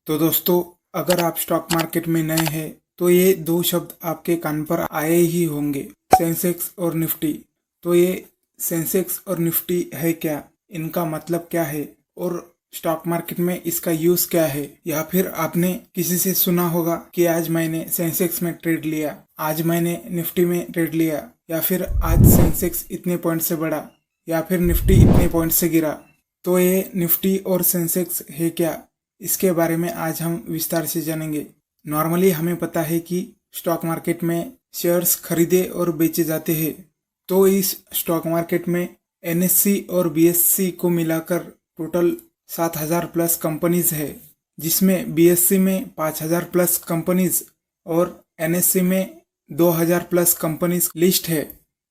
तो दोस्तों, अगर आप स्टॉक मार्केट में नए हैं तो ये दो शब्द आपके कान पर आए ही होंगे, सेंसेक्स और निफ्टी। तो ये सेंसेक्स और निफ्टी है क्या, इनका मतलब क्या है और स्टॉक मार्केट में इसका यूज क्या है। या फिर आपने किसी से सुना होगा कि आज मैंने सेंसेक्स में ट्रेड लिया, आज मैंने निफ्टी में ट्रेड लिया, या फिर आज सेंसेक्स इतने पॉइंट से बढ़ा या फिर निफ्टी इतने पॉइंट से गिरा। तो ये निफ्टी और सेंसेक्स है क्या, इसके बारे में आज हम विस्तार से जानेंगे। नॉर्मली हमें पता है कि स्टॉक मार्केट में शेयर्स खरीदे और बेचे जाते हैं। तो इस स्टॉक मार्केट में एनएससी और बीएससी को मिलाकर टोटल 7,000 प्लस कंपनीज है, जिसमें बीएससी में 5,000 प्लस कंपनीज और एनएससी में 2,000 प्लस कंपनीज लिस्ट है।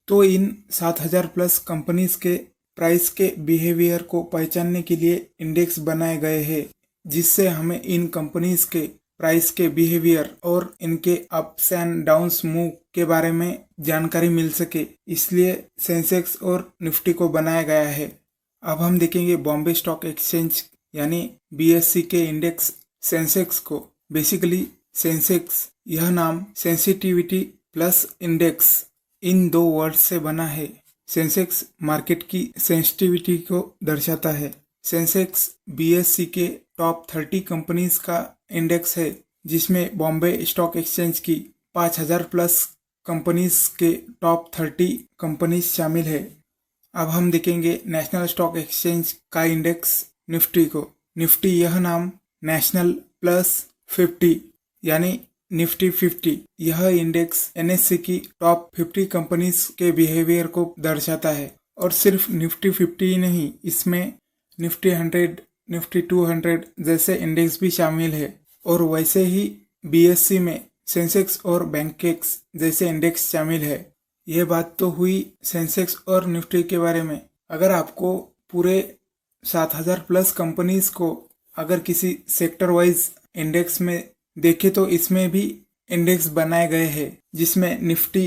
तो इन 7,000 प्लस कंपनीज के प्राइस के बिहेवियर को पहचानने के लिए इंडेक्स बनाए गए हैं, जिससे हमें इन कंपनीज के प्राइस के बिहेवियर और इनके अप्स एंड डाउन्स मूव के बारे में जानकारी मिल सके। इसलिए सेंसेक्स और निफ्टी को बनाया गया है। अब हम देखेंगे बॉम्बे स्टॉक एक्सचेंज यानी बीएससी के इंडेक्स सेंसेक्स को। बेसिकली सेंसेक्स यह नाम सेंसिटिविटी प्लस इंडेक्स इन दो वर्ड से बना है। सेंसेक्स मार्केट की सेंसिटिविटी को दर्शाता है। सेंसेक्स बीएससी के टॉप 30 कंपनीज का इंडेक्स है, जिसमें बॉम्बे स्टॉक एक्सचेंज की 5,000 प्लस कंपनीज के टॉप 30 कंपनीज शामिल है। अब हम देखेंगे नेशनल स्टॉक एक्सचेंज का इंडेक्स निफ्टी को। निफ्टी यह नाम नेशनल प्लस 50 यानी निफ्टी 50, यह इंडेक्स एनएससी की टॉप 50 कंपनीज के बिहेवियर को दर्शाता है। और सिर्फ निफ्टी 50 ही नहीं, इसमें निफ्टी 100, निफ्टी 200 जैसे इंडेक्स भी शामिल है। और वैसे ही बीएससी में सेंसेक्स और बैंकेक्स जैसे इंडेक्स शामिल है। ये बात तो हुई सेंसेक्स और निफ्टी के बारे में। अगर आपको पूरे 7,000 प्लस कंपनीज को अगर किसी सेक्टर वाइज इंडेक्स में देखे तो इसमें भी इंडेक्स बनाए गए हैं, जिसमें Nifty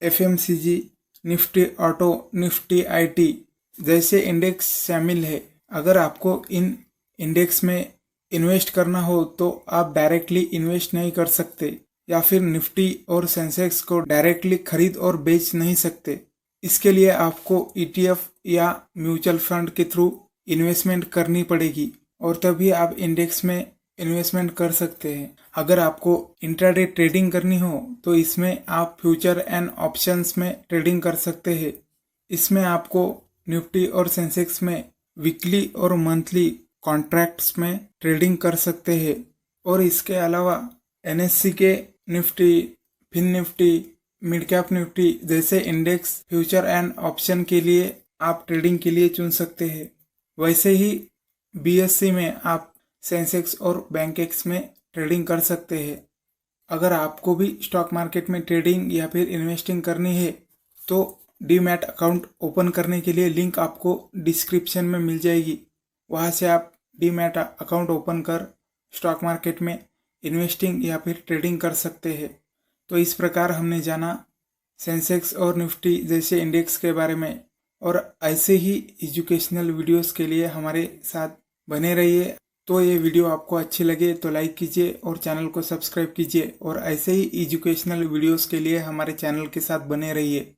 FMCG, Nifty auto, Nifty IT जैसे इंडेक्स शामिल है। अगर आपको इन इंडेक्स में इन्वेस्ट करना हो तो आप डायरेक्टली इन्वेस्ट नहीं कर सकते, या फिर निफ्टी और सेंसेक्स को डायरेक्टली खरीद और बेच नहीं सकते। इसके लिए आपको ईटीएफ या म्यूचुअल फंड के थ्रू इन्वेस्टमेंट करनी पड़ेगी और तभी आप इंडेक्स में इन्वेस्टमेंट कर सकते हैं। अगर आपको इंट्राडे ट्रेडिंग करनी हो तो इसमें आप फ्यूचर एंड ऑप्शंस में ट्रेडिंग कर सकते हैं। इसमें आपको निफ्टी और सेंसेक्स में वीकली और मंथली कॉन्ट्रैक्ट्स में ट्रेडिंग कर सकते हैं। और इसके अलावा एनएससी के Nifty, fin Nifty, mid cap Nifty जैसे इंडेक्स फ्यूचर एंड ऑप्शन के लिए आप ट्रेडिंग के लिए चुन सकते हैं। वैसे ही बीएससी में आप सेंसेक्स और बैंकेक्स में ट्रेडिंग कर सकते हैं। अगर आपको भी स्टॉक मार्केट में ट्रेडिंग या फिर इन्वेस्टिंग करनी है तो डीमैट अकाउंट ओपन करने के लिए लिंक आपको डिस्क्रिप्शन में मिल जाएगी। वहां से आप डीमैट अकाउंट ओपन कर स्टॉक मार्केट में इन्वेस्टिंग या फिर ट्रेडिंग कर सकते हैं। तो इस प्रकार हमने जाना सेंसेक्स और निफ्टी जैसे इंडेक्स के बारे में। और ऐसे ही एजुकेशनल वीडियोस के लिए हमारे साथ बने रहिए। तो ये वीडियो आपको अच्छी लगे तो लाइक कीजिए और चैनल को सब्सक्राइब कीजिए, और ऐसे ही एजुकेशनल वीडियोस के लिए हमारे चैनल के साथ बने रहिए।